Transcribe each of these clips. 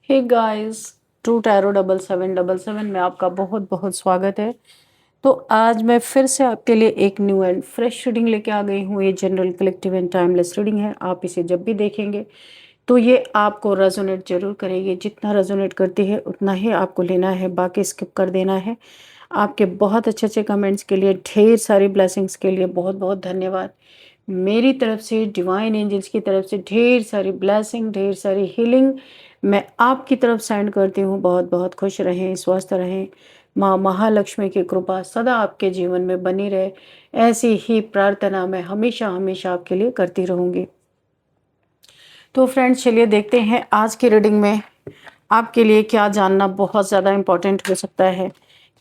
Hey guys, true tarot 7777 में आपका बहुत बहुत स्वागत है। तो आज मैं फिर से आपके लिए एक न्यू एंड फ्रेश रीडिंग लेके आ गई हूँ। ये general collective and timeless reading है। आप इसे जब भी देखेंगे तो ये आपको रेजोनेट जरूर करेगी। जितना रेजोनेट करती है उतना ही आपको लेना है, बाकी स्किप कर देना है। आपके बहुत अच्छे अच्छे कमेंट्स के लिए, ढेर सारी ब्लेसिंग्स के लिए बहुत बहुत धन्यवाद। मेरी तरफ से, डिवाइन एंजल्स की तरफ से ढेर सारी ब्लेसिंग, ढेर सारी हीलिंग मैं आपकी तरफ सेंड करती हूँ। बहुत बहुत खुश रहें, स्वस्थ रहें। माँ महालक्ष्मी की कृपा सदा आपके जीवन में बनी रहे, ऐसी ही प्रार्थना मैं हमेशा हमेशा आपके लिए करती रहूँगी। तो फ्रेंड्स, चलिए देखते हैं आज की रीडिंग में आपके लिए क्या जानना बहुत ज़्यादा इम्पोर्टेंट हो सकता है।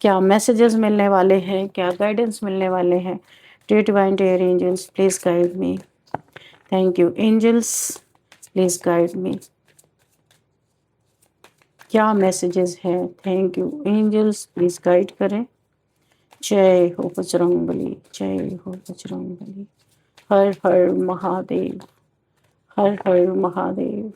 क्या मैसेजेस मिलने वाले हैं, क्या गाइडेंस मिलने वाले हैं। Divine dear angels, please guide me. Thank you angels, please guide me. क्या मैसेजेस हैं? Thank you angels, please guide करें। जय हो बजरंगबली, जय हो बजरंगबली। हर हर महादेव, हर हर Mahadev.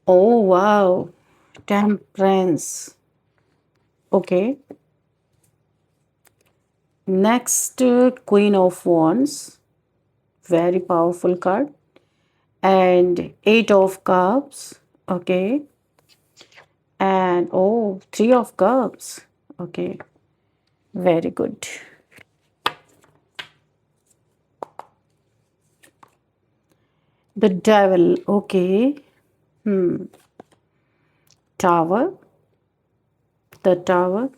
Oh wow, temperance. Okay. Next, Queen of Wands, very powerful card, and Eight of Cups. Okay, and oh, Three of Cups. Okay, very good. The Devil. Okay. Tower. The Tower.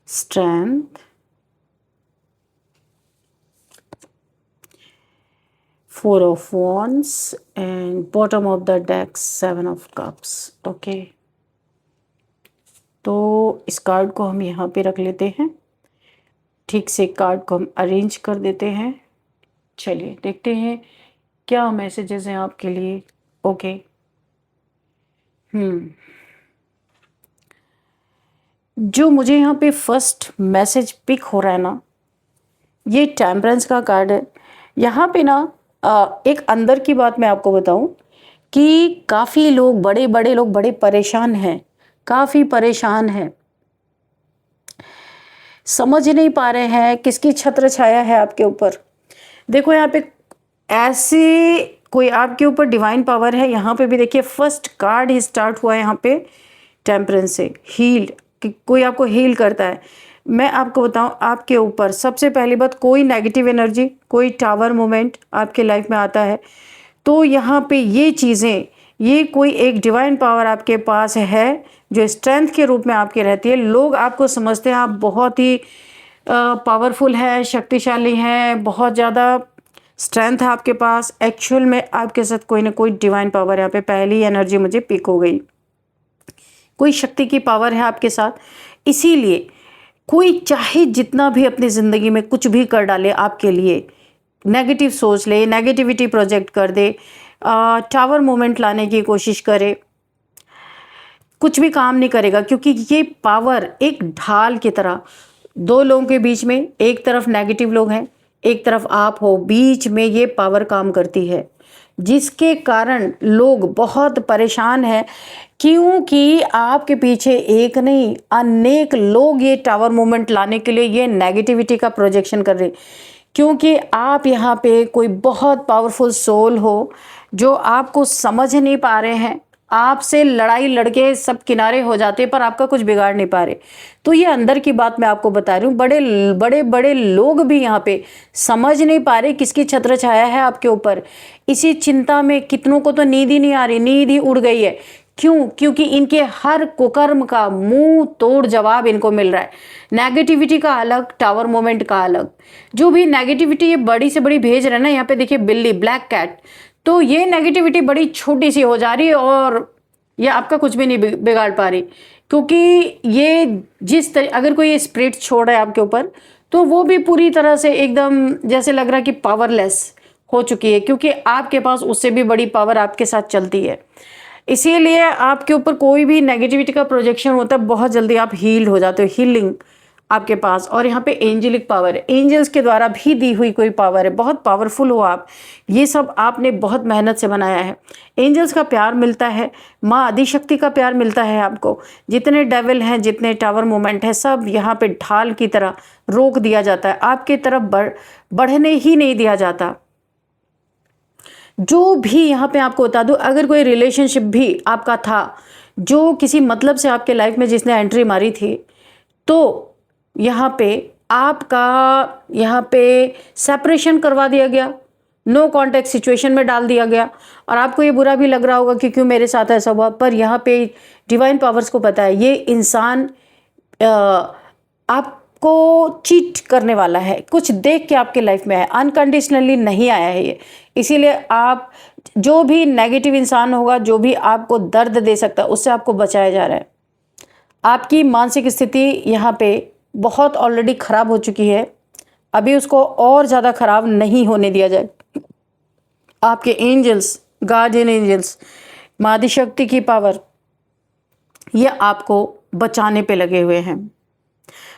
Strength. Four of Wands, and bottom of the deck, Seven of Cups. Okay. तो इस card को हम यहाँ पे रख लेते हैं। ठीक से कार्ड को हम अरेंज कर देते हैं। चलिए देखते हैं क्या मैसेजेस हैं आपके लिए। ओके। जो मुझे यहाँ पे फर्स्ट मैसेज पिक हो रहा है ना, ये टेम्परेंस का कार्ड है। यहाँ पे ना एक अंदर की बात मैं आपको बताऊं कि काफ़ी लोग, बड़े बड़े लोग बड़े परेशान हैं, काफ़ी परेशान हैं, समझ नहीं पा रहे हैं किसकी छत्र छाया है आपके ऊपर। देखो यहाँ पे ऐसे कोई आपके ऊपर डिवाइन पावर है। यहाँ पे भी देखिए फर्स्ट कार्ड ही स्टार्ट हुआ है यहाँ पे टेम्परेंस से। हील, कि कोई आपको हील करता है। मैं आपको बताऊं, आपके ऊपर सबसे पहली बात, कोई नेगेटिव एनर्जी, कोई टावर मोमेंट आपके लाइफ में आता है तो यहाँ पे ये चीज़ें, ये कोई एक डिवाइन पावर आपके पास है जो स्ट्रेंथ के रूप में आपके रहती है। लोग आपको समझते हैं आप बहुत ही पावरफुल है, शक्तिशाली हैं, बहुत ज़्यादा स्ट्रेंथ है आपके पास। एक्चुअल में आपके साथ कोई ना कोई डिवाइन पावर, यहाँ पे पहली एनर्जी मुझे पिक हो गई, कोई शक्ति की पावर है आपके साथ। इसीलिए कोई चाहे जितना भी अपनी ज़िंदगी में कुछ भी कर डाले आपके लिए, नेगेटिव सोच ले, नेगेटिविटी प्रोजेक्ट कर दे, टावर मोमेंट लाने की कोशिश करे, कुछ भी काम नहीं करेगा। क्योंकि ये पावर एक ढाल की तरह, दो लोगों के बीच में, एक तरफ नेगेटिव लोग हैं, एक तरफ आप हो, बीच में ये पावर काम करती है, जिसके कारण लोग बहुत परेशान हैं। क्योंकि आपके पीछे एक नहीं अनेक लोग ये टावर मूवमेंट लाने के लिए ये नेगेटिविटी का प्रोजेक्शन कर रहे। क्योंकि आप यहाँ पे कोई बहुत पावरफुल सोल हो जो आपको समझ नहीं पा रहे हैं, आपसे लड़ाई लड़के सब किनारे हो जाते पर आपका कुछ बिगाड़ नहीं पा रहे। तो ये अंदर की बात मैं आपको बता रही हूँ। बड़े बड़े बड़े लोग भी यहाँ पे समझ नहीं पा रहे किसकी छत्र छाया है आपके ऊपर। इसी चिंता में कितनों को तो नींद ही नहीं आ रही, नींद ही उड़ गई है। क्यों? क्योंकि इनके हर कुकर्म का मुंह तोड़ जवाब इनको मिल रहा है। नेगेटिविटी का अलग, टावर मोमेंट का अलग। जो भी नेगेटिविटी ये बड़ी से बड़ी भेज रहे हैं ना, यहाँ पे देखिए बिल्ली, ब्लैक कैट, तो ये नेगेटिविटी बड़ी छोटी सी हो जा रही है और ये आपका कुछ भी नहीं बिगाड़ पा रही। क्योंकि ये अगर कोई स्पिरिट छोड़ रहा है आपके ऊपर तो वो भी पूरी तरह से एकदम जैसे लग रहा है कि पावरलेस हो चुकी है, क्योंकि आपके पास उससे भी बड़ी पावर आपके साथ चलती है। इसीलिए आपके ऊपर कोई भी नेगेटिविटी का प्रोजेक्शन होता है, बहुत जल्दी आप हील हो जाते हो। हीलिंग आपके पास, और यहाँ पे एंजेलिक पावर है, एंजल्स के द्वारा भी दी हुई कोई पावर है, बहुत पावरफुल हो आप। ये सब आपने बहुत मेहनत से बनाया है। एंजल्स का प्यार मिलता है, माँ आदिशक्ति का प्यार मिलता है आपको। जितने डेविल हैं, जितने टावर मूवमेंट है, सब यहाँ पे ढाल की तरह रोक दिया जाता है, आपकी तरफ बढ़ने ही नहीं दिया जाता। जो भी यहाँ पे आपको बता दूँ, अगर कोई रिलेशनशिप भी आपका था जो किसी मतलब से आपके लाइफ में जिसने एंट्री मारी थी, तो यहाँ पे आपका यहाँ पे सेपरेशन करवा दिया गया, नो कॉन्टैक्ट सिचुएशन में डाल दिया गया, और आपको ये बुरा भी लग रहा होगा कि क्यों मेरे साथ ऐसा हुआ। पर यहाँ पे डिवाइन पावर्स को पता है ये इंसान आपको चीट करने वाला है, कुछ देख के आपके लाइफ में है, अनकंडीशनली नहीं आया है ये। इसीलिए आप, जो भी नेगेटिव इंसान होगा, जो भी आपको दर्द दे सकता है, उससे आपको बचाया जा रहा है। आपकी मानसिक स्थिति यहाँ पे बहुत ऑलरेडी खराब हो चुकी है, अभी उसको और ज़्यादा खराब नहीं होने दिया जाए। आपके एंजल्स, गार्डियन एंजल्स, मादी शक्ति की पावर, ये आपको बचाने पे लगे हुए हैं।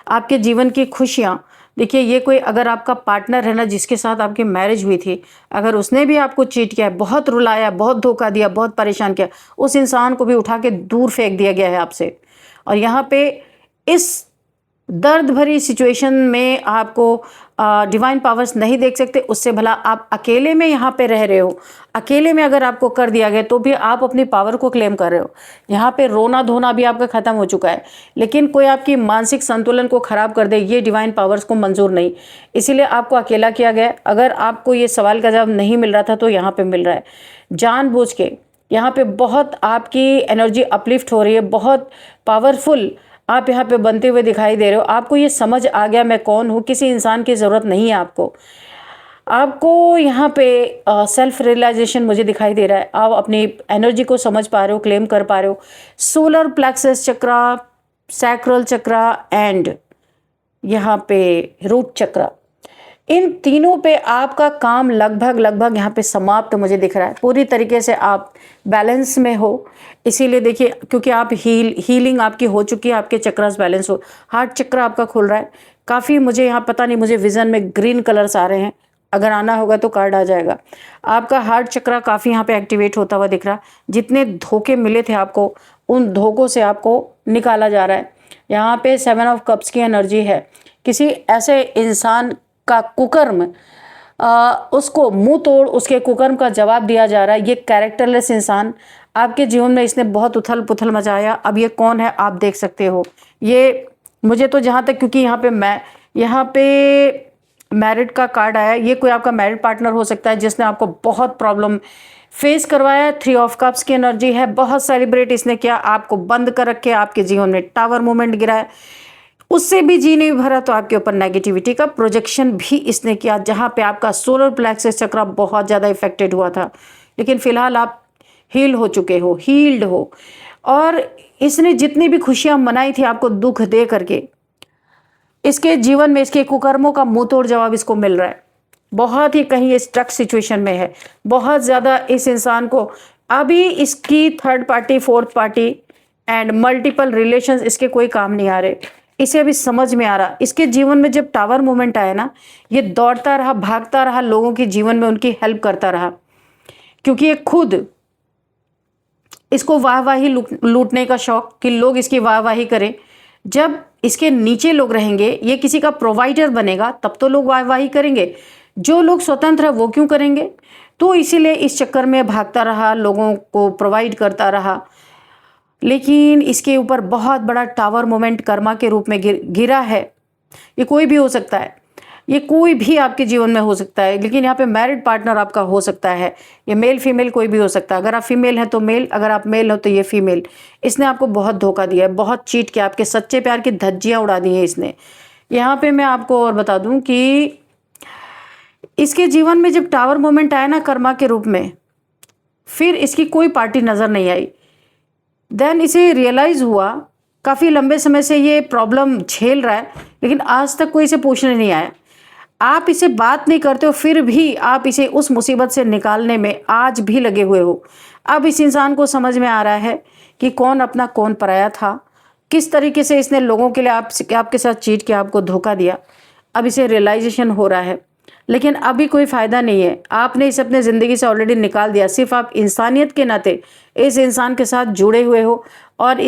आपके जीवन की खुशियाँ, देखिए ये कोई अगर आपका पार्टनर है ना, जिसके साथ आपकी मैरिज हुई थी, अगर उसने भी आपको चीट किया, बहुत रुलाया, बहुत धोखा दिया, बहुत परेशान किया, उस इंसान को भी उठा के दूर फेंक दिया गया है आपसे। और यहाँ पे इस दर्द भरी सिचुएशन में आपको डिवाइन पावर्स नहीं देख सकते, उससे भला आप अकेले में यहाँ पे रह रहे हो, अकेले में अगर आपको कर दिया गया तो भी आप अपनी पावर को क्लेम कर रहे हो। यहाँ पे रोना धोना भी आपका ख़त्म हो चुका है, लेकिन कोई आपकी मानसिक संतुलन को ख़राब कर दे, ये डिवाइन पावर्स को मंजूर नहीं, इसीलिए आपको अकेला किया गया। अगर आपको ये सवाल का जवाब नहीं मिल रहा था तो यहाँ पर मिल रहा है, जानबूझ के यहाँ पे बहुत आपकी एनर्जी अपलिफ्ट हो रही है, बहुत पावरफुल आप यहाँ पे बनते हुए दिखाई दे रहे हो। आपको ये समझ आ गया मैं कौन हूँ, किसी इंसान की ज़रूरत नहीं है आपको यहाँ पे सेल्फ रियलाइजेशन मुझे दिखाई दे रहा है। आप अपनी एनर्जी को समझ पा रहे हो, क्लेम कर पा रहे हो। Solar plexus chakra, sacral chakra and यहाँ पे रूट चक्रा, इन तीनों पे आपका काम लगभग यहाँ पे समाप्त मुझे दिख रहा है। पूरी तरीके से आप बैलेंस में हो, इसीलिए देखिए, क्योंकि आप हीलिंग आपकी हो चुकी है, आपके चक्रास बैलेंस हो। हार्ट चक्र आपका खुल रहा है काफ़ी, मुझे यहाँ पता नहीं, मुझे विजन में ग्रीन कलर्स आ रहे हैं, अगर आना होगा तो कार्ड आ जाएगा। आपका हार्ट चक्र काफ़ी यहाँ पे एक्टिवेट होता हुआ दिख रहा है। जितने धोखे मिले थे आपको, उन धोखों से आपको निकाला जा रहा है। यहाँ पे 7 ऑफ कप्स की एनर्जी है। किसी ऐसे इंसान का कुकर्म, उसको मुंह तोड़ उसके कुकर्म का जवाब दिया जा रहा है। ये कैरेक्टरलेस इंसान आपके जीवन में, इसने बहुत उथल पुथल मचाया। अब ये कौन है आप देख सकते हो। ये मुझे तो जहाँ तक, क्योंकि यहाँ पे मैरिड का कार्ड आया, ये कोई आपका मैरिड पार्टनर हो सकता है जिसने आपको बहुत प्रॉब्लम फेस करवाया। 3 ऑफ कप्स की एनर्जी है, बहुत सेलिब्रेट इसने किया, आपको बंद कर रखे, आपके जीवन में टावर मूवमेंट गिरा है, उससे भी जी नहीं भरा तो आपके ऊपर नेगेटिविटी का प्रोजेक्शन भी इसने किया, जहाँ पे आपका सोलर प्लेक्सस चक्र बहुत ज़्यादा इफेक्टेड हुआ था। लेकिन फिलहाल आप हील हो चुके हो, हील्ड हो, और इसने जितनी भी खुशियाँ मनाई थी आपको दुख दे करके, इसके जीवन में इसके कुकर्मों का मुंह तोड़ जवाब इसको मिल रहा है। बहुत ही कहीं स्ट्रक सिचुएशन में है, बहुत ज़्यादा इस इंसान को अभी इसकी third party, fourth party and multiple relations इसके कोई काम नहीं आ रहे। इसे अभी समझ में आ रहा, इसके जीवन में जब टावर मोमेंट आया ना, ये दौड़ता रहा, भागता रहा, लोगों के जीवन में उनकी हेल्प करता रहा, क्योंकि ये खुद, इसको वाहवाही लूटने का शौक कि लोग इसकी वाहवाही करें। जब इसके नीचे लोग रहेंगे, ये किसी का प्रोवाइडर बनेगा, तब तो लोग वाहवाही करेंगे। जो लोग स्वतंत्र है वो क्यों करेंगे? तो इसीलिए इस चक्कर में भागता रहा, लोगों को प्रोवाइड करता रहा। लेकिन इसके ऊपर बहुत बड़ा टावर मोमेंट कर्मा के रूप में गिरा है। ये कोई भी हो सकता है, ये कोई भी आपके जीवन में हो सकता है, लेकिन यहाँ पे मैरिड पार्टनर आपका हो सकता है। ये मेल फीमेल कोई भी हो सकता है। अगर आप फीमेल हैं तो मेल, अगर आप मेल हो तो ये फीमेल। इसने आपको बहुत धोखा दिया है, बहुत चीट किया, आपके सच्चे प्यार की धज्जियाँ उड़ा दी हैं इसने। यहाँ पे मैं आपको और बता दूँ कि इसके जीवन में जब टावर मोमेंट आया ना कर्मा के रूप में, फिर इसकी कोई पार्टी नज़र नहीं आई। देन इसे रियलाइज़ हुआ, काफ़ी लंबे समय से ये प्रॉब्लम झेल रहा है, लेकिन आज तक कोई इसे पूछने नहीं आया। आप इसे बात नहीं करते हो, फिर भी आप इसे उस मुसीबत से निकालने में आज भी लगे हुए हो। अब इस इंसान को समझ में आ रहा है कि कौन अपना कौन पराया था। किस तरीके से इसने लोगों के लिए आपके साथ चीट किया, आपको धोखा दिया, अब इसे रियलाइजेशन हो रहा है। लेकिन अभी कोई फ़ायदा नहीं है, आपने इसे अपने ज़िंदगी से ऑलरेडी निकाल दिया। सिर्फ आप इंसानियत के नाते इस इंसान के साथ जुड़े हुए हो और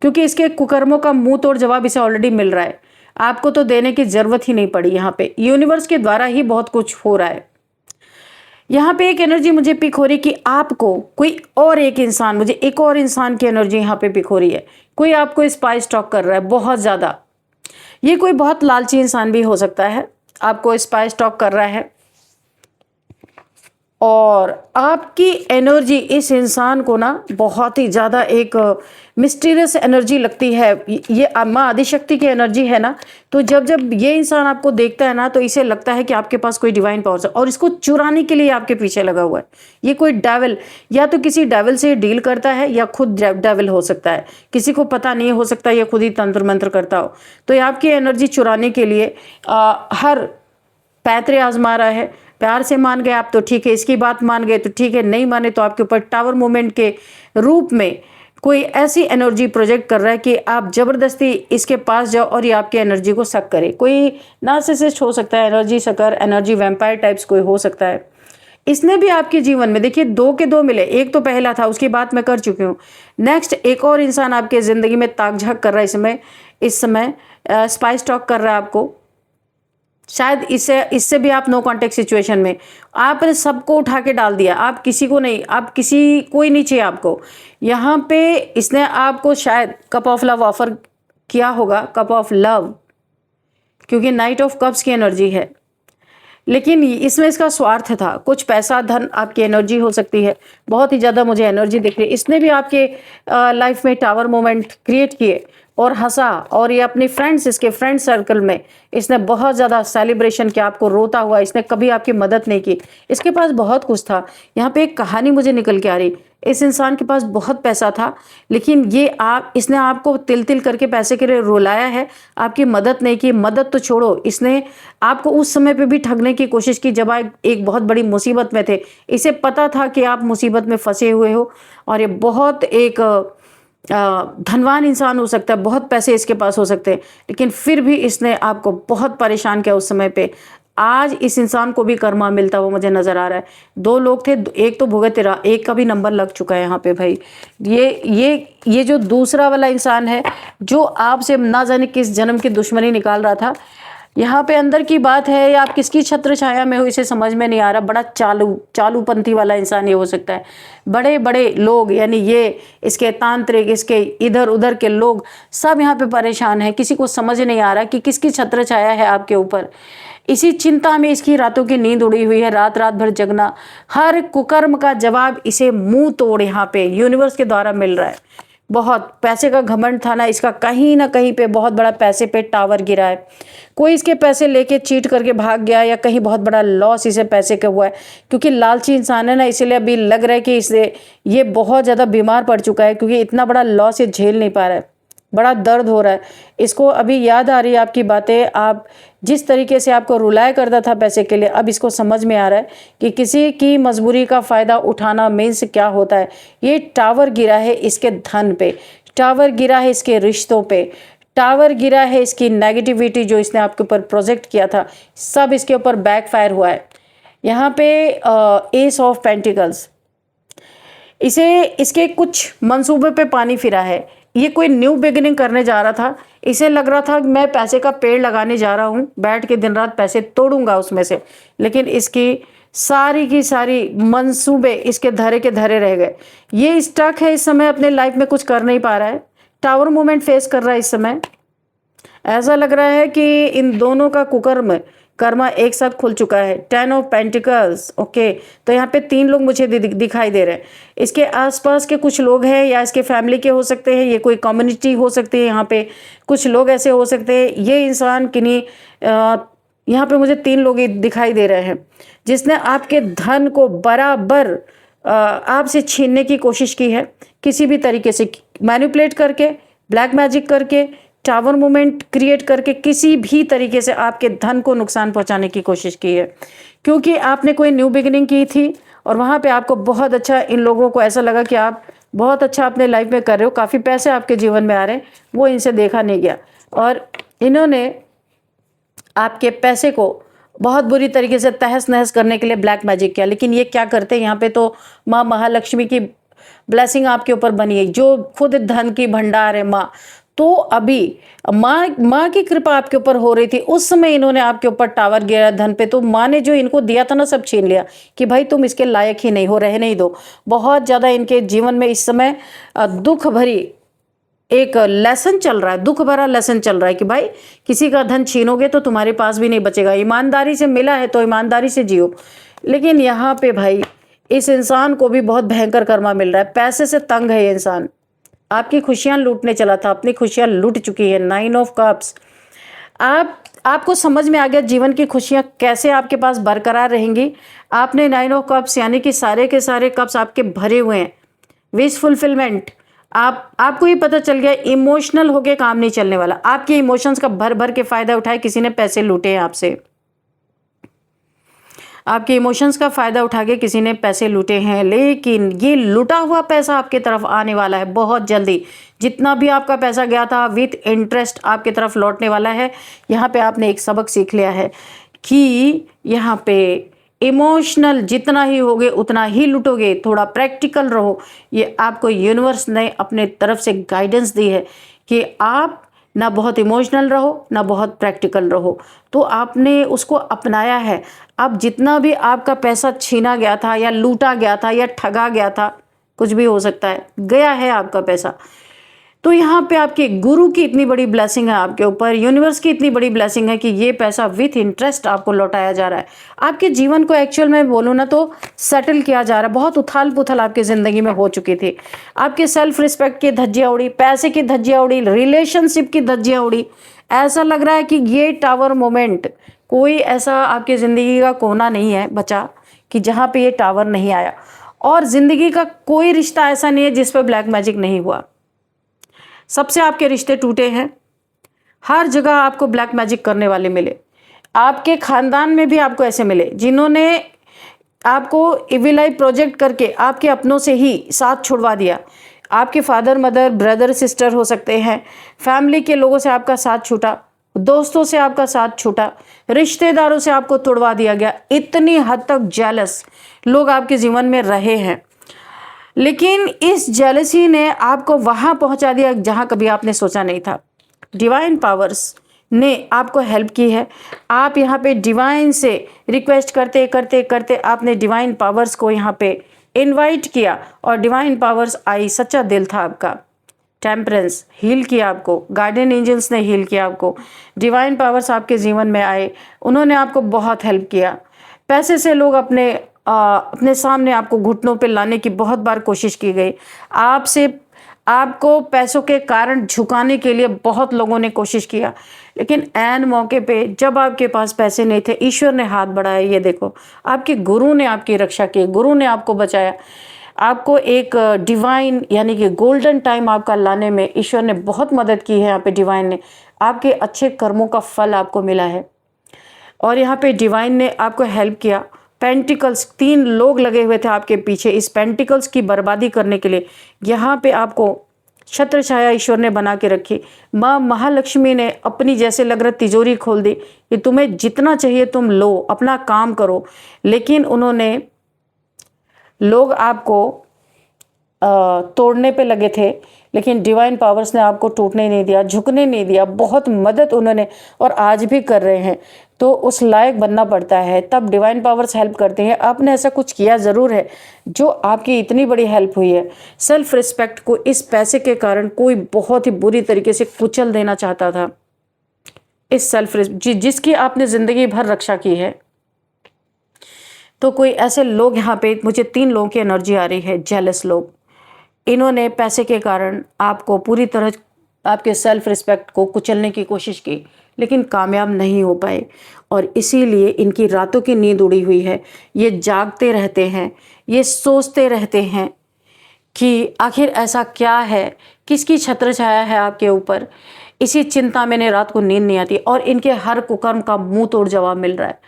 क्योंकि इसके कुकर्मों का मुंह तोड़ जवाब इसे ऑलरेडी मिल रहा है। आपको तो देने की ज़रूरत ही नहीं पड़ी। यहाँ पे यूनिवर्स के द्वारा ही बहुत कुछ हो रहा है। यहाँ पे एक एनर्जी मुझे पिक हो रही कि आपको कोई और एक इंसान, मुझे एक और इंसान की एनर्जी यहाँ पे पिक हो रही है। कोई आपको स्पाई स्टॉक कर रहा है बहुत ज़्यादा। ये कोई बहुत लालची इंसान भी हो सकता है, आपको स्पाई स्टॉक कर रहा है और आपकी एनर्जी इस इंसान को ना बहुत ही ज़्यादा एक मिस्टीरियस एनर्जी लगती है। ये माँ आदिशक्ति की एनर्जी है ना, तो जब ये इंसान आपको देखता है ना तो इसे लगता है कि आपके पास कोई डिवाइन पावर्स है और इसको चुराने के लिए आपके पीछे लगा हुआ है। ये कोई डेविल, या तो किसी डेविल से डील करता है या खुद डेविल हो सकता है, किसी को पता नहीं हो सकता, ये खुद ही तंत्र मंत्र करता हो। तो ये आपकी एनर्जी चुराने के लिए हर पैतरे आजमा रहा है। प्यार से मान गए आप तो ठीक है, इसकी बात मान गए तो ठीक है, नहीं माने तो आपके ऊपर टावर मूवमेंट के रूप में कोई ऐसी एनर्जी प्रोजेक्ट कर रहा है कि आप जबरदस्ती इसके पास जाओ और ये आपकी एनर्जी को सक करे। कोई नार्सिसिस्ट हो सकता है, energy sucker, energy vampire types कोई हो सकता है। इसने भी आपके जीवन में देखिए 2 के 2 मिले, एक तो पहला था, उसकी बात मैं कर चुकी हूँ। नेक्स्ट एक और इंसान आपके ज़िंदगी में ताक झाक कर रहा है इस समय स्पाई स्टॉक कर रहा है आपको। शायद इससे भी आप नो कॉन्टेक्ट सिचुएशन में, आपने सबको उठा के डाल दिया, आप किसी को नहीं, आप कोई नहीं चाहिए आपको। यहाँ पे इसने आपको शायद कप ऑफ लव ऑफर किया होगा, कप ऑफ लव, क्योंकि नाइट ऑफ कप्स की एनर्जी है। लेकिन इसमें इसका स्वार्थ था, कुछ पैसा धन आपकी एनर्जी हो सकती है। बहुत ही ज़्यादा मुझे एनर्जी दिख रही है। इसने भी आपके लाइफ में टावर मोमेंट क्रिएट किए और हंसा, और ये अपने फ्रेंड्स, इसके फ्रेंड सर्कल में इसने बहुत ज़्यादा सेलिब्रेशन किया, आपको रोता हुआ। इसने कभी आपकी मदद नहीं की। इसके पास बहुत कुछ था। यहाँ पे एक कहानी मुझे निकल के आ रही, इस इंसान के पास बहुत पैसा था, लेकिन इसने आपको तिल तिल करके पैसे के लिए रुलाया है, आपकी मदद नहीं की। मदद तो छोड़ो, इसने आपको उस समय पे भी ठगने की कोशिश की जब आप एक बहुत बड़ी मुसीबत में थे। इसे पता था कि आप मुसीबत में फंसे हुए हो और ये बहुत एक धनवान इंसान हो सकता है, बहुत पैसे इसके पास हो सकते हैं, लेकिन फिर भी इसने आपको बहुत परेशान किया उस समय पे। आज इस इंसान को भी कर्मा मिलता हुआ मुझे नजर आ रहा है। 2 लोग थे, एक तो भुगत रहा, एक का भी नंबर लग चुका है यहाँ पे भाई। ये जो दूसरा वाला इंसान है जो आपसे ना जाने किस जन्म की दुश्मनी निकाल रहा था, यहाँ पे अंदर की बात है, या आप किसकी छत्र छाया में हो इसे समझ में नहीं आ रहा। बड़ा चालूपंथी वाला इंसान ये हो सकता है। बड़े बड़े लोग, यानी ये इसके तांत्रिक, इसके इधर उधर के लोग सब यहाँ पे परेशान हैं। किसी को समझ नहीं आ रहा कि किसकी छत्र छाया है आपके ऊपर। इसी चिंता में इसकी रातों की नींद उड़ी हुई है, रात रात भर जगना। हर कुकर्म का जवाब इसे मुंह तोड़ यहाँ पे यूनिवर्स के द्वारा मिल रहा है। बहुत पैसे का घमंड था ना इसका, कहीं ना कहीं पे बहुत बड़ा पैसे पे टावर गिरा है। कोई इसके पैसे लेके चीट करके भाग गया, या कहीं बहुत बड़ा लॉस इसे पैसे का हुआ है, क्योंकि लालची इंसान है ना, इसलिए अभी लग रहा है कि ये बहुत ज़्यादा बीमार पड़ चुका है, क्योंकि इतना बड़ा लॉस ये झेल नहीं पा रहा है। बड़ा दर्द हो रहा है इसको। अभी याद आ रही है आपकी बातें, आप जिस तरीके से आपको रुलाया करता था पैसे के लिए, अब इसको समझ में आ रहा है कि किसी की मजबूरी का फ़ायदा उठाना मीन्स क्या होता है। ये टावर गिरा है इसके धन पे, टावर गिरा है इसके रिश्तों पे, टावर गिरा है इसकी नेगेटिविटी जो इसने आपके ऊपर प्रोजेक्ट किया था, सब इसके ऊपर बैकफायर हुआ है। यहाँ पे एस ऑफ पेंटिकल्स, इसके कुछ मंसूबे पे पानी फिरा है। ये कोई न्यू बिगिनिंग करने जा रहा था। इसे लग रहा था कि मैं पैसे का पेड़ लगाने जा रहा हूँ, बैठ के दिन रात पैसे तोड़ूंगा उसमें से, लेकिन इसकी सारी की सारी मंसूबे इसके धरे के धरे रह गए। ये स्टक है इस समय, अपने लाइफ में कुछ कर नहीं पा रहा है, टावर मूवमेंट फेस कर रहा है इस समय। ऐसा लग रहा है कि इन दोनों का कर्मा एक साथ खुल चुका है। 10 ऑफ पेंटिकल्स, ओके। तो यहाँ पे 3 लोग मुझे दिखाई दे रहे हैं। इसके आसपास के कुछ लोग हैं, या इसके फैमिली के हो सकते हैं, ये कोई कम्युनिटी हो सकती है। यहाँ पे कुछ लोग ऐसे हो सकते हैं। ये इंसान किन्हीं यहाँ पे मुझे 3 लोग दिखाई दे रहे हैं जिसने आपके धन को बराबर आपसे छीनने की कोशिश की है, किसी भी तरीके से मैनिपुलेट करके, ब्लैक मैजिक करके, टावर मूवमेंट क्रिएट करके, किसी भी तरीके से आपके धन को नुकसान पहुंचाने की कोशिश की है। क्योंकि आपने कोई न्यू बिगिनिंग की थी और वहाँ पे आपको बहुत अच्छा, इन लोगों को ऐसा लगा कि आप बहुत अच्छा अपने लाइफ में कर रहे हो, काफ़ी पैसे आपके जीवन में आ रहे हैं, वो इनसे देखा नहीं गया। और इन्होंने आपके पैसे को बहुत बुरी तरीके से तहस नहस करने के लिए ब्लैक मैजिक किया। लेकिन ये क्या करते हैं, यहाँ पे तो माँ महालक्ष्मी की ब्लेसिंग आपके ऊपर बनी है, जो खुद धन की भंडार है माँ। तो अभी माँ की कृपा आपके ऊपर हो रही थी, उस समय इन्होंने आपके ऊपर टावर गिरा धन पे, तो माँ ने जो इनको दिया था ना सब छीन लिया कि भाई तुम इसके लायक ही नहीं हो, रह नहीं दो। बहुत ज़्यादा इनके जीवन में इस समय दुख भरी एक लेसन चल रहा है, दुख भरा लेसन चल रहा है कि भाई किसी का धन छीनोगे तो तुम्हारे पास भी नहीं बचेगा, ईमानदारी से मिला है तो ईमानदारी से जियो। लेकिन यहाँ पे भाई इस इंसान को भी बहुत भयंकर कर्मा मिल रहा है, पैसे से तंग है ये इंसान, आपकी खुशियां लूटने चला था, अपनी खुशियां लूट चुकी है। 9 ऑफ कप्स। आपको समझ में आ गया जीवन की खुशियां कैसे आपके पास बरकरार रहेंगी। आपने 9 ऑफ कप्स यानी कि सारे के सारे कप्स आपके भरे हुए हैं, विश फुलफिलमेंट। आपको ये पता चल गया इमोशनल होके काम नहीं चलने वाला, आपके इमोशंस का भर भर के फायदा उठाए किसी ने पैसे लूटे हैं आपसे, आपके इमोशंस का फायदा उठा के किसी ने पैसे लूटे हैं। लेकिन ये लूटा हुआ पैसा आपके तरफ आने वाला है बहुत जल्दी। जितना भी आपका पैसा गया था विथ इंटरेस्ट आपके तरफ लौटने वाला है। यहाँ पे आपने एक सबक सीख लिया है कि यहाँ पे इमोशनल जितना ही होगे उतना ही लूटोगे, थोड़ा प्रैक्टिकल रहो। ये आपको यूनिवर्स ने अपने तरफ से गाइडेंस दी है कि आप ना बहुत इमोशनल रहो ना बहुत प्रैक्टिकल रहो, तो आपने उसको अपनाया है। अब जितना भी आपका पैसा छीना गया था या लूटा गया था या ठगा गया था, कुछ भी हो सकता है, गया है आपका पैसा, तो यहाँ पे आपके गुरु की इतनी बड़ी ब्लेसिंग है आपके ऊपर, यूनिवर्स की इतनी बड़ी ब्लेसिंग है कि ये पैसा विथ इंटरेस्ट आपको लौटाया जा रहा है। आपके जीवन को एक्चुअल में बोलूँ ना तो सेटल किया जा रहा है। बहुत उथाल पुथल आपकी ज़िंदगी में हो चुकी थी, आपके सेल्फ रिस्पेक्ट की धज्जियाँ उड़ी, पैसे की धज्जियाँ उड़ी, रिलेशनशिप की धज्जियाँ उड़ी। ऐसा लग रहा है कि ये टावर मोमेंट, कोई ऐसा आपकी ज़िंदगी का कोना नहीं है बचा कि जहाँ पे ये टावर नहीं आया। और ज़िंदगी का कोई रिश्ता ऐसा नहीं है जिस पर ब्लैक मैजिक नहीं हुआ, सबसे आपके रिश्ते टूटे हैं। हर जगह आपको ब्लैक मैजिक करने वाले मिले, आपके खानदान में भी आपको ऐसे मिले जिन्होंने आपको इविल आई प्रोजेक्ट करके आपके अपनों से ही साथ छुड़वा दिया। आपके फादर मदर ब्रदर सिस्टर हो सकते हैं, फैमिली के लोगों से आपका साथ छूटा, दोस्तों से आपका साथ छूटा, रिश्तेदारों से आपको तोड़वा दिया गया। इतनी हद तक जेलस लोग आपके जीवन में रहे हैं, लेकिन इस जेलसी ने आपको वहां पहुंचा दिया जहां कभी आपने सोचा नहीं था। डिवाइन पावर्स ने आपको हेल्प की है। आप यहाँ पे डिवाइन से रिक्वेस्ट करते करते करते आपने डिवाइन पावर्स को यहाँ पे इनवाइट किया और डिवाइन पावर्स आई। सच्चा दिल था आपका। टेम्परेंस हील किया आपको, गार्डियन एंजल्स ने हील किया आपको, डिवाइन पावर्स आपके जीवन में आए, उन्होंने आपको बहुत हेल्प किया। पैसे से लोग अपने सामने आपको घुटनों पे लाने की बहुत बार कोशिश की गई। आपको पैसों के कारण झुकाने के लिए बहुत लोगों ने कोशिश किया, लेकिन ऐन मौके पे जब आपके पास पैसे नहीं थे, ईश्वर ने हाथ बढ़ाया। ये देखो, आपके गुरु ने आपकी रक्षा की, गुरु ने आपको बचाया। आपको एक डिवाइन यानी कि गोल्डन टाइम आपका लाने में ईश्वर ने बहुत मदद की है। यहाँ पे डिवाइन ने आपके अच्छे कर्मों का फल आपको मिला है और यहाँ पे डिवाइन ने आपको हेल्प किया। पेंटिकल्स 3 लोग लगे हुए थे आपके पीछे इस पेंटिकल्स की बर्बादी करने के लिए। यहाँ पे आपको छत्र छाया ईश्वर ने बना के रखी। माँ महालक्ष्मी ने अपनी जैसे लग रहा तिजोरी खोल दी कि तुम्हें जितना चाहिए तुम लो, अपना काम करो। लेकिन उन्होंने लोग आपको तोड़ने पे लगे थे, लेकिन डिवाइन पावर्स ने आपको टूटने नहीं दिया, झुकने नहीं दिया। बहुत मदद उन्होंने और आज भी कर रहे हैं। तो उस लायक बनना पड़ता है, तब डिवाइन पावर्स हेल्प करते हैं। आपने ऐसा कुछ किया ज़रूर है जो आपकी इतनी बड़ी हेल्प हुई है। सेल्फ रिस्पेक्ट को इस पैसे के कारण कोई बहुत ही बुरी तरीके से कुचल देना चाहता था। इस सेल्फ जिसकी आपने ज़िंदगी भर रक्षा की है। तो कोई ऐसे लोग यहाँ पे, मुझे 3 लोगों की एनर्जी आ रही है, जेलस लोग। इन्होंने पैसे के कारण आपको पूरी तरह आपके सेल्फ रिस्पेक्ट को कुचलने की कोशिश की, लेकिन कामयाब नहीं हो पाए और इसीलिए इनकी रातों की नींद उड़ी हुई है। ये जागते रहते हैं, ये सोचते रहते हैं कि आखिर ऐसा क्या है, किसकी छत्र छाया है आपके ऊपर। इसी चिंता में रात को नींद नहीं आती और इनके हर कुकर्म का मुंह तोड़ जवाब मिल रहा है।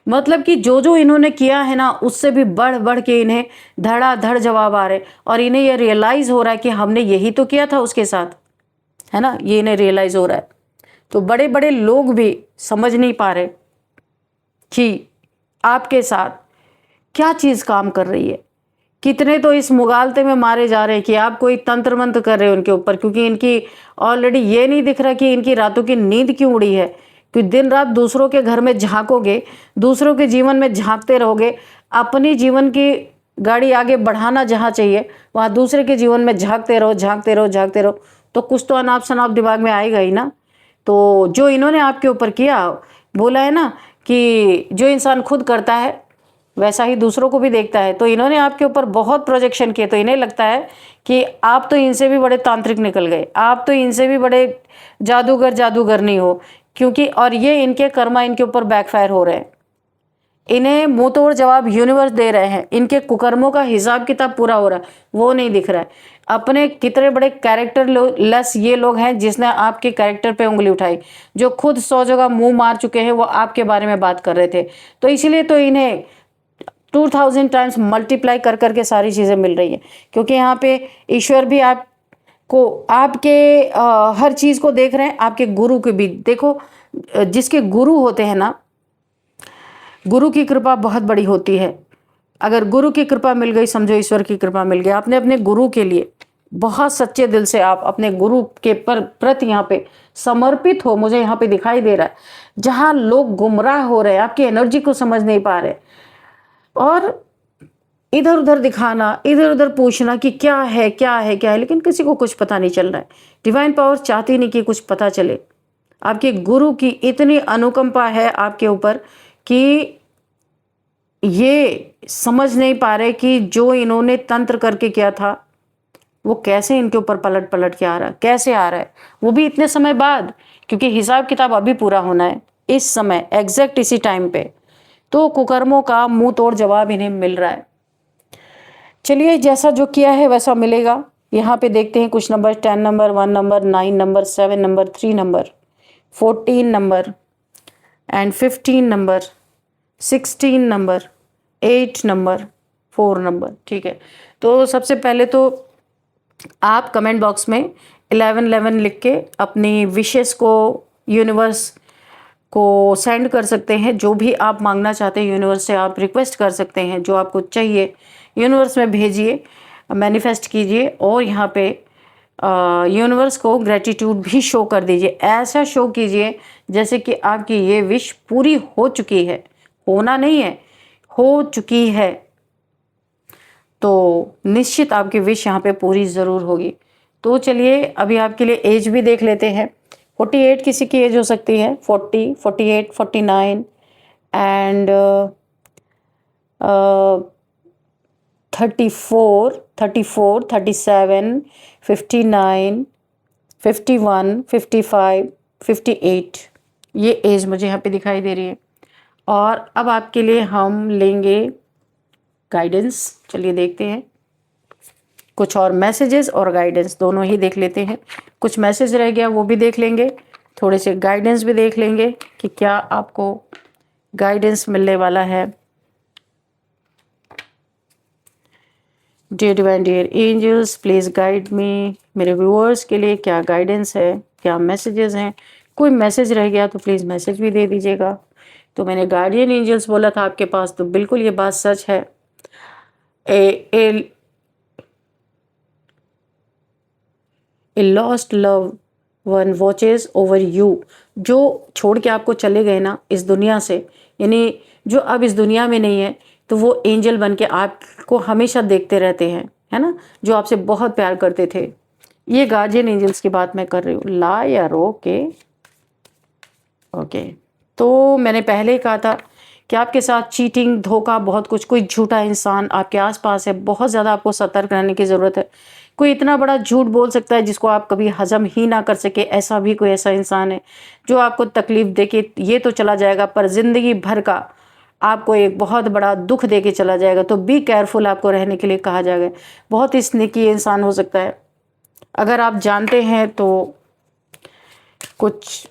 मतलब कि जो जो इन्होंने किया है ना, उससे भी बढ़ बढ़ के इन्हें धड़ाधड़ जवाब आ रहे, और इन्हें ये रियलाइज़ हो रहा है कि हमने यही तो किया था उसके साथ, है ना, ये इन्हें रियलाइज़ हो रहा है। तो बड़े बड़े लोग भी समझ नहीं पा रहे कि आपके साथ क्या चीज़ काम कर रही है। कितने तो इस मुगालते में मारे जा रहे हैं कि आप कोई तंत्र मंत्र कर रहे हो उनके ऊपर, क्योंकि इनकी ऑलरेडी ये नहीं दिख रहा कि इनकी रातों की नींद क्यों उड़ी है, कि दिन रात दूसरों के घर में झांकोगे, दूसरों के जीवन में झांकते रहोगे, अपनी जीवन की गाड़ी आगे बढ़ाना जहाँ चाहिए वहाँ दूसरे के जीवन में झांकते रहो, झांकते रहो, झांकते रहो, तो कुछ तो अनाप शनाप दिमाग में आएगा ही ना। तो जो इन्होंने आपके ऊपर किया, बोला है ना कि जो इंसान खुद करता है वैसा ही दूसरों को भी देखता है, तो इन्होंने आपके ऊपर बहुत प्रोजेक्शन किए, तो इन्हें लगता है कि आप तो इनसे भी बड़े तांत्रिक निकल गए, आप तो इनसे भी बड़े जादूगर नहीं हो, क्योंकि और ये इनके कर्मा इनके ऊपर बैकफायर हो रहे हैं। इन्हें मुंह तोड़ जवाब यूनिवर्स दे रहे हैं, इनके कुकर्मों का हिसाब किताब पूरा हो रहा है, वो नहीं दिख रहा है। अपने कितने बड़े कैरेक्टर लेस ये लोग हैं जिसने आपके कैरेक्टर पे उंगली उठाई, जो खुद 100 जगह मुंह मार चुके हैं, वो आपके बारे में बात कर रहे थे। तो इसीलिए तो इन्हें 2000 टाइम्स मल्टीप्लाई कर करके सारी चीज़ें मिल रही है, क्योंकि यहाँ पे ईश्वर भी आपको आपके हर चीज़ को देख रहे हैं, आपके गुरु के भी देखो। जिसके गुरु होते हैं ना, गुरु की कृपा बहुत बड़ी होती है। अगर गुरु की कृपा मिल गई, समझो ईश्वर की कृपा मिल गई। आपने अपने गुरु के लिए बहुत सच्चे दिल से आप अपने गुरु के प्रति यहाँ पे समर्पित हो, मुझे यहाँ पे दिखाई दे रहा है। जहाँ लोग गुमराह हो रहे हैं, आपकी एनर्जी को समझ नहीं पा रहे, और इधर उधर दिखाना, इधर उधर पूछना कि क्या है क्या है क्या है, लेकिन किसी को कुछ पता नहीं चल रहा है। डिवाइन पावर चाहती नहीं कि कुछ पता चले। आपके गुरु की इतनी अनुकंपा है आपके ऊपर कि ये समझ नहीं पा रहे कि जो इन्होंने तंत्र करके किया था वो कैसे इनके ऊपर पलट पलट के आ रहा है, कैसे आ रहा है, वो भी इतने समय बाद, क्योंकि हिसाब किताब अभी पूरा होना है इस समय, एग्जैक्ट इसी टाइम पे। तो कुकर्मों का मुंह तोड़ जवाब इन्हें मिल रहा है। चलिए, जैसा जो किया है वैसा मिलेगा। यहाँ पे देखते हैं कुछ number, 10 number, 1 number, 9 number, 7 number, 3 number, 14 number and 15 number, 16 number, 8 number, 4 number. ठीक है, तो सबसे पहले तो आप कमेंट बॉक्स में 1111 लिख के अपनी विशेस को यूनिवर्स को सेंड कर सकते हैं। जो भी आप मांगना चाहते हैं यूनिवर्स से आप रिक्वेस्ट कर सकते हैं, जो आपको चाहिए यूनिवर्स में भेजिए, मैनिफेस्ट कीजिए, और यहाँ पे यूनिवर्स को ग्रेटिट्यूड भी शो कर दीजिए। ऐसा शो कीजिए जैसे कि आपकी ये विश पूरी हो चुकी है, होना नहीं है, हो चुकी है। तो निश्चित आपकी विश यहाँ पे पूरी ज़रूर होगी। तो चलिए, अभी आपके लिए एज भी देख लेते हैं। 48 किसी की एज हो सकती है, 40, 48, 49 एंड 34, 34, 37, 59, 51, 55, 58, ये एज मुझे यहाँ पे दिखाई दे रही है। और अब आपके लिए हम लेंगे गाइडेंस। चलिए देखते हैं, कुछ और मैसेजेस और गाइडेंस दोनों ही देख लेते हैं। कुछ मैसेज रह गया वो भी देख लेंगे, थोड़े से गाइडेंस भी देख लेंगे कि क्या आपको गाइडेंस मिलने वाला है। Dear divine dear angels, please guide me. मेरे व्यूअर्स के लिए क्या गाइडेंस है, क्या मैसेजेस हैं। कोई मैसेज रह गया तो प्लीज़ मैसेज भी दे दीजिएगा। तो मैंने गार्डियन एंजल्स बोला था आपके पास, तो बिल्कुल ये बात सच है। A lost love one watches over you. जो छोड़ के आपको चले गए ना इस दुनिया से, यानी जो अब इस दुनिया में नहीं है, तो वो एंजल बन के आपको हमेशा देखते रहते हैं, है ना, जो आपसे बहुत प्यार करते थे। ये गार्जियन एंजल्स की बात मैं कर रही हूँ। Liar, okay okay. तो मैंने पहले ही कहा था कि आपके साथ चीटिंग, धोखा, बहुत कुछ, कोई झूठा इंसान आपके आसपास है। बहुत ज़्यादा आपको सतर्क रहने की ज़रूरत है। कोई इतना बड़ा झूठ बोल सकता है जिसको आप कभी हजम ही ना कर सके, ऐसा भी कोई ऐसा इंसान है जो आपको तकलीफ़ दे के ये तो चला जाएगा, पर ज़िंदगी भर का आपको एक बहुत बड़ा दुख दे के चला जाएगा। तो बी केयरफुल आपको रहने के लिए कहा जाएगा। बहुत ही स्नेकी इंसान हो सकता है। अगर आप जानते हैं तो कुछ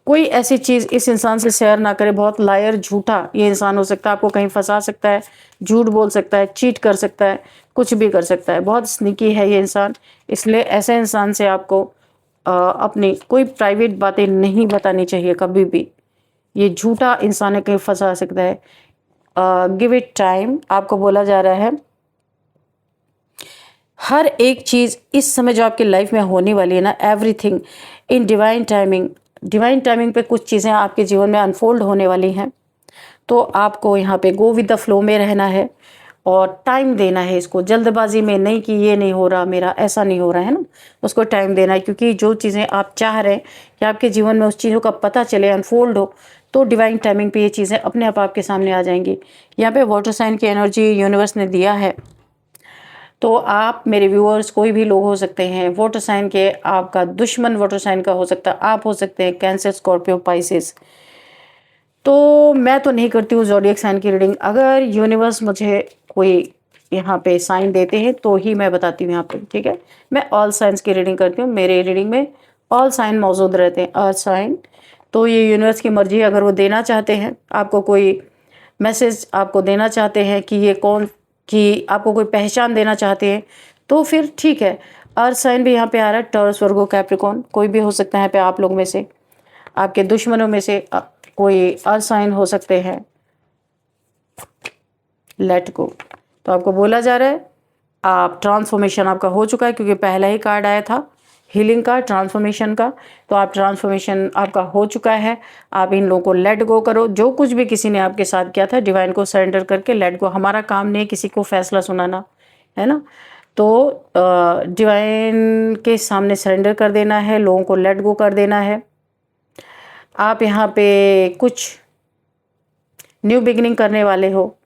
कोई ऐसी चीज़ इस इंसान से शेयर ना करें। बहुत लायर, झूठा ये इंसान हो सकता है, आपको कहीं फंसा सकता है, झूठ बोल सकता है, चीट कर सकता है, कुछ भी कर सकता है। बहुत स्नीकी है ये इंसान, इसलिए ऐसे इंसान से आपको अपनी कोई प्राइवेट बातें नहीं बतानी चाहिए कभी भी। ये झूठा इंसान है, कहीं फंसा सकता है। गिव इट टाइम, आपको बोला जा रहा है हर एक चीज़ इस समय जो आपकी लाइफ में होने वाली है ना, everything in divine timing. Divine timing पे कुछ चीज़ें आपके जीवन में अनफोल्ड होने वाली हैं, तो आपको यहाँ पे गो विद द फ्लो में रहना है और टाइम देना है इसको। जल्दबाजी में नहीं कि ये नहीं हो रहा मेरा, ऐसा नहीं हो रहा है ना, उसको टाइम देना है। क्योंकि जो चीज़ें आप चाह रहे हैं कि आपके जीवन में उस चीज़ों का पता चले, अनफोल्ड हो, तो डिवाइन टाइमिंग पे ये चीज़ें अपने आप आपके सामने आ जाएंगी। यहाँ पे वाटर साइन की एनर्जी यूनिवर्स ने दिया है, तो आप मेरे व्यूअर्स कोई भी लोग हो सकते हैं वाटर साइन के। आपका दुश्मन वाटर साइन का हो सकता है, आप हो सकते हैं कैंसर, स्कॉर्पियो, पाइसेस। तो मैं तो नहीं करती हूँ ज़ोडिएक साइन की रीडिंग। अगर यूनिवर्स मुझे कोई यहाँ पे साइन देते हैं तो ही मैं बताती हूँ यहाँ पे, ठीक है। मैं ऑल साइंस की रीडिंग करती हूँ, मेरे रीडिंग में ऑल साइन मौजूद रहते हैं, अर्थ साइन। तो ये यूनिवर्स की मर्जी, अगर वो देना चाहते हैं आपको कोई मैसेज, आपको देना चाहते हैं कि ये कौन, कि आपको कोई पहचान देना चाहते हैं, तो फिर ठीक है। अर्थ साइन भी यहाँ पे आ रहा है, टॉरस, वर्गो, कैप्रिकॉर्न, कोई भी हो सकता है यहाँ पे आप लोग में से, आपके दुश्मनों में से कोई अर्थ साइन हो सकते हैं। लेट गो, तो आपको बोला जा रहा है आप ट्रांसफॉर्मेशन आपका हो चुका है, क्योंकि पहला ही कार्ड आया था हीलिंग का, ट्रांसफॉर्मेशन का। तो आप ट्रांसफॉर्मेशन आपका हो चुका है। आप इन लोगों को लेट गो करो, जो कुछ भी किसी ने आपके साथ किया था, डिवाइन को सरेंडर करके लेट गो। हमारा काम नहीं है किसी को फैसला सुनाना, है ना। तो डिवाइन के सामने सरेंडर कर देना है, लोगों को लेट गो कर देना है। आप यहाँ पे कुछ न्यू बिगिनिंग करने वाले हो,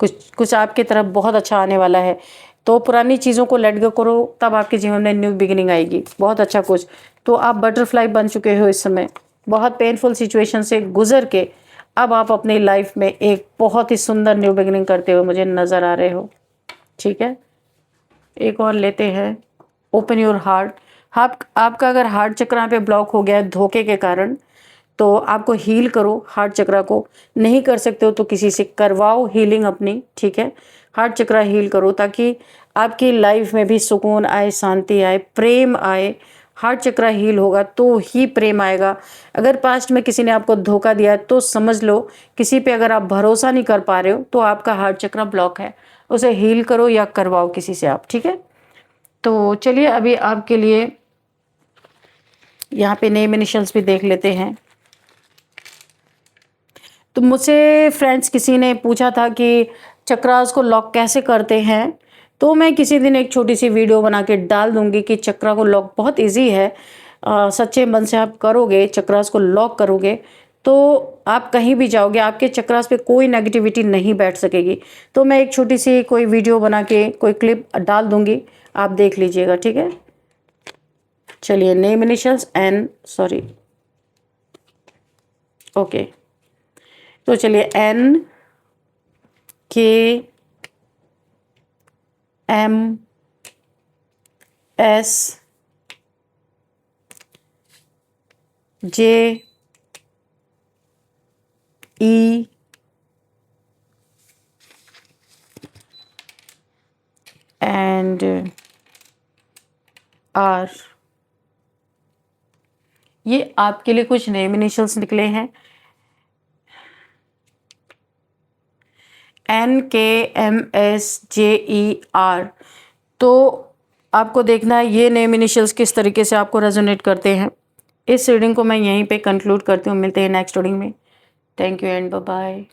कुछ आपकी तरफ बहुत अच्छा आने वाला है। तो पुरानी चीज़ों को लेट गो करो, तब आपके जीवन में न्यू बिगिनिंग आएगी, बहुत अच्छा कुछ। तो आप बटरफ्लाई बन चुके हो इस समय, बहुत पेनफुल सिचुएशन से गुजर के अब आप अपनी लाइफ में एक बहुत ही सुंदर न्यू बिगिनिंग करते हुए मुझे नज़र आ रहे हो, ठीक है। एक और लेते हैं, ओपन योर हार्ट। आपका अगर हार्ट चक्र यहाँ पे ब्लॉक हो गया है धोखे के कारण, तो आपको हील करो हार्ट चक्रा को। नहीं कर सकते हो तो किसी से करवाओ हीलिंग अपनी, ठीक है। हार्ट चक्रा हील करो ताकि आपकी लाइफ में भी सुकून आए, शांति आए, प्रेम आए। हार्ट चक्रा हील होगा तो ही प्रेम आएगा। अगर पास्ट में किसी ने आपको धोखा दिया है तो समझ लो, किसी पे अगर आप भरोसा नहीं कर पा रहे हो तो आपका हार्ट चक्रा ब्लॉक है, उसे हील करो या करवाओ किसी से आप, ठीक है। तो चलिए अभी आपके लिए यहाँ पे नेम इनिशियल्स भी देख लेते हैं। तो मुझसे फ्रेंड्स किसी ने पूछा था कि चक्रास को लॉक कैसे करते हैं, तो मैं किसी दिन एक छोटी सी वीडियो बना के डाल दूंगी कि चक्रा को लॉक बहुत इजी है। सच्चे मन से आप करोगे, चक्रास को लॉक करोगे, तो आप कहीं भी जाओगे आपके चक्रास पे कोई नेगेटिविटी नहीं बैठ सकेगी। तो मैं एक छोटी सी कोई वीडियो बना के कोई क्लिप डाल दूंगी, आप देख लीजिएगा, ठीक है। चलिए name initials N, sorry, okay. तो चलिए N K M S J E and R, ये आपके लिए कुछ नेम इनिशियल्स निकले हैं। NKMSJER। तो आपको देखना है ये नेम इनिशियल्स किस तरीके से आपको रेजोनेट करते हैं। इस रीडिंग को मैं यहीं पे कंक्लूड करती हूँ, मिलते हैं नेक्स्ट रीडिंग में। Thank you and bye bye.